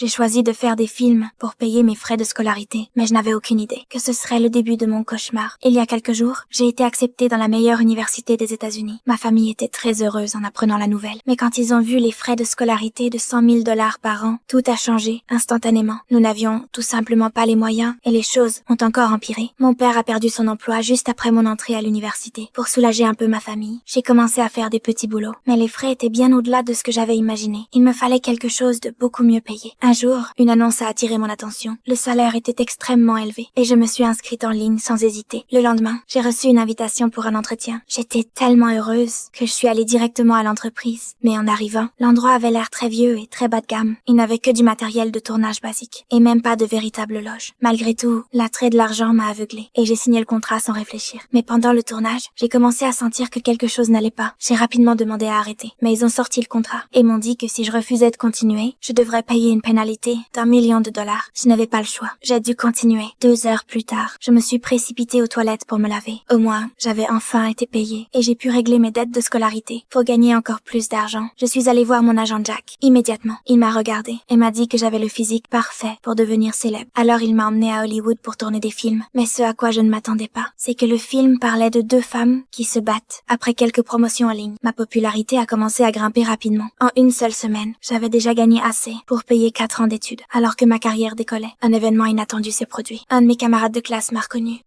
J'ai choisi de faire des films pour payer mes frais de scolarité, mais je n'avais aucune idée que ce serait le début de mon cauchemar. Il y a quelques jours, j'ai été acceptée dans la meilleure université des États-Unis. Ma famille était très heureuse en apprenant la nouvelle. Mais quand ils ont vu les frais de scolarité de 100 000 $ par an, tout a changé instantanément. Nous n'avions tout simplement pas les moyens et les choses ont encore empiré. Mon père a perdu son emploi juste après mon entrée à l'université. Pour soulager un peu ma famille, j'ai commencé à faire des petits boulots. Mais les frais étaient bien au-delà de ce que j'avais imaginé. Il me fallait quelque chose de beaucoup mieux payé. Un jour, une annonce a attiré mon attention. Le salaire était extrêmement élevé et je me suis inscrite en ligne sans hésiter. Le lendemain, j'ai reçu une invitation pour un entretien. J'étais tellement heureuse que je suis allée directement à l'entreprise. Mais en arrivant, l'endroit avait l'air très vieux et très bas de gamme. Il n'avait que du matériel de tournage basique et même pas de véritable loge. Malgré tout, l'attrait de l'argent m'a aveuglée et j'ai signé le contrat sans réfléchir. Mais pendant le tournage, j'ai commencé à sentir que quelque chose n'allait pas. J'ai rapidement demandé à arrêter, mais ils ont sorti le contrat et m'ont dit que si je refusais de continuer, je devrais payer une pénalité d'1 million $. Je n'avais pas le choix. J'ai dû continuer. 2 heures plus tard, je me suis précipitée aux toilettes pour me laver. Au moins, j'avais enfin été payée et j'ai pu régler mes dettes de scolarité pour gagner encore plus d'argent. Je suis allée voir mon agent Jack. Immédiatement, il m'a regardé et m'a dit que j'avais le physique parfait pour devenir célèbre. Alors il m'a emmenée à Hollywood pour tourner des films. Mais ce à quoi je ne m'attendais pas, c'est que le film parlait de 2 femmes qui se battent. Après quelques promotions en ligne, ma popularité a commencé à grimper rapidement. En une seule semaine, j'avais déjà gagné assez pour payer 4 ans d'études, alors que ma carrière décollait. Un événement inattendu s'est produit. Un de mes camarades de classe m'a reconnu.